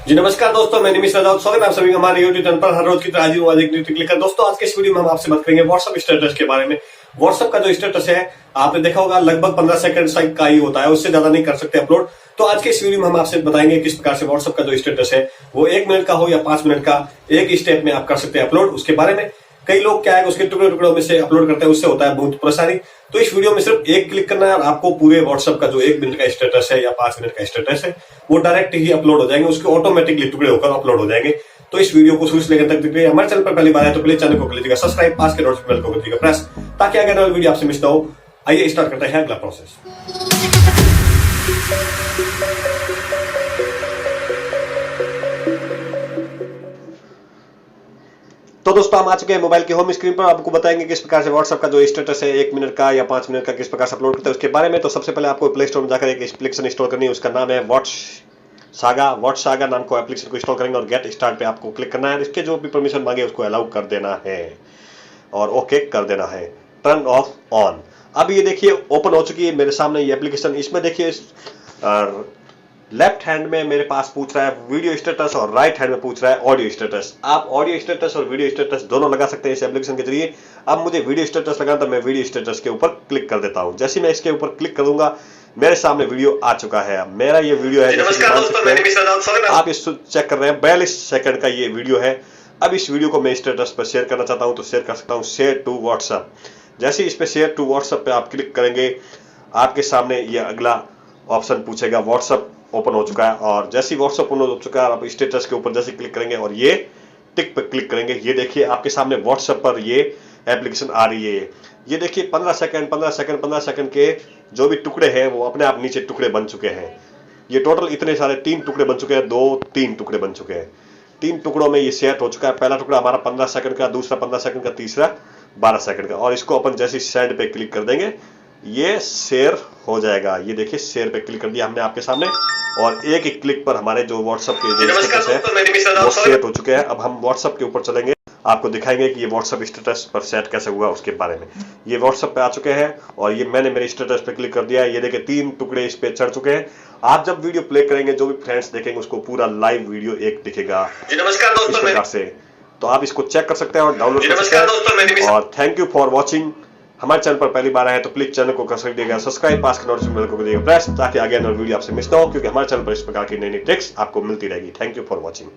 जी नमस्कार दोस्तों, मैं निमिष राजा, स्वागत है आप सभी का हमारे यूट्यूब चैनल पर। हर रोज की तरह आज आज एक न्यू क्लिक कर। दोस्तों आज के इस वीडियो में हम आपसे बात करेंगे व्हाट्सएप स्टेटस के बारे में। व्हाट्सएप का जो स्टेटस है आपने देखा होगा लगभग 15 सेकंड का ही होता है, उससे ज्यादा नहीं कर सकते अपलोड। तो आज के इस वीडियो में हम आपसे बताएंगे किस प्रकार से व्हाट्सएप का जो स्टेटस है वो 1 मिनट का हो या 5 मिनट का, एक स्टेप में आप कर सकते हैं अपलोड। उसके बारे में कई लोग क्या है उसके टुकड़े टुकड़ों में से अपलोड करते हैं, उससे होता है बहुत परेशानी। तो इस वीडियो में सिर्फ एक क्लिक करना है और आपको पूरे व्हाट्सएप का जो 1 मिनट का स्टेटस है या 5 मिनट का स्टेटस है वो डायरेक्ट ही अपलोड हो जाएंगे, उसके ऑटोमेटिकली टुकड़े होकर अपलोड हो जाएंगे। तो इस वीडियो को शुरू से लेकर तक देखिए। हमारे चैनल पर पहली बार है तो प्लीज चैनल को कर लीजिएगा सब्सक्राइब, पास के नोटिफिकेशन बेल को कर दीजिएगा प्रेस, ताकि आगे वाली वीडियो आपसे मिस ना हो। आइए स्टार्ट करते हैं अगला प्रोसेस। तो दोस्तों हम आ चुके हैं मोबाइल के होम स्क्रीन पर। आपको बताएंगे किस प्रकार से व्हाट्सएप का जो स्टेटस है 1 मिनट का या 5 मिनट का किस प्रकार से अपलोड करते हैं उसके बारे में। तो सबसे पहले आपको प्ले स्टोर में जाकर एक एप्लीकेशन इंस्टॉल करनी है, उसका नाम है व्हाट्ससागा नाम को एप्लीकेशन को इंस्टॉल करेंगे और गेट स्टार्ट पे आपको क्लिक करना है। इसके जो भी परमिशन मांगे उसको अलाउ कर देना है और ओके कर देना है, टर्न ऑफ ऑन। अब ये देखिए ओपन हो चुकी है मेरे सामने ये एप्लीकेशन। इसमें देखिए लेफ्ट हैंड में मेरे पास पूछ रहा है वीडियो स्टेटस और राइट हैंड में पूछ रहा है ऑडियो स्टेटस। आप ऑडियो स्टेटस और वीडियो स्टेटस दोनों लगा सकते हैं इस एप्लीकेशन के जरिए। अब मुझे वीडियो स्टेटस लगाना तो मैं वीडियो स्टेटस के ऊपर क्लिक कर देता हूं। जैसे मैं इसके ऊपर क्लिक करूंगा मेरे सामने वीडियो आ चुका है। मेरा ये वीडियो है, आप इस चेक कर रहे हैं 42 सेकंड का ये वीडियो है। अब इस वीडियो को मैं स्टेटस पर शेयर करना चाहता हूं तो शेयर कर सकता हूं, शेयर टू व्हाट्सएप। जैसे इस पे शेयर टू व्हाट्सएप पे आप क्लिक करेंगे आपके सामने ये अगला ऑप्शन पूछेगा। व्हाट्सएप ओपन हो चुका है और जैसे ही व्हाट्सएप ओपन हो चुका है आप स्टेटस के ऊपर जैसे क्लिक करेंगे और ये टिक पे क्लिक करेंगे, ये देखिए आपके सामने व्हाट्सएप पर ये एप्लीकेशन आ रही है। ये देखिए 15 सेकंड के जो भी टुकड़े हैं वो अपने आप नीचे टुकड़े बन चुके हैं। ये टोटल इतने सारे 3 टुकड़े बन चुके हैं, 2-3 टुकड़े बन चुके हैं। 3 टुकड़ों में ये सेट हो चुका है। पहला टुकड़ा हमारा 15 सेकंड का, दूसरा 15 सेकंड का, तीसरा 12 सेकंड का। और इसको अपन जैसे सेंड पे क्लिक कर देंगे ये शेयर हो जाएगा। ये देखिए शेयर पे क्लिक कर दिया हमने आपके सामने और एक ही क्लिक पर हमारे जो व्हाट्सएप के जो स्टेटस है वो सेट हो चुके हैं। अब हम व्हाट्सएप के ऊपर चलेंगे, आपको दिखाएंगे कि ये व्हाट्सएप स्टेटस पर सेट कैसे हुआ उसके बारे में। ये व्हाट्सएप पे आ चुके हैं और ये मैंने मेरे स्टेटस पे क्लिक कर दिया है। ये देखिए 3 टुकड़े इस पे चढ़ चुके हैं। आप जब वीडियो प्ले करेंगे जो भी फ्रेंड्स देखेंगे उसको पूरा लाइव वीडियो एक दिखेगा इस प्रकार से। तो आप इसको चेक कर सकते हैं और डाउनलोड कर सकते हैं। और थैंक यू फॉर वॉचिंग। हमारे चैनल पर पहली बार आए तो प्लीज चैनल को कर सकते सब्सक्राइब, पास के नोटिफिकेशन बेल को करिएगा प्रेस, ताकि आगे वीडियो आपसे मिस ना हो, क्योंकि हमारे चैनल पर इस प्रकार की नई नई ट्रिक्स आपको मिलती रहेगी। Thank you for watching.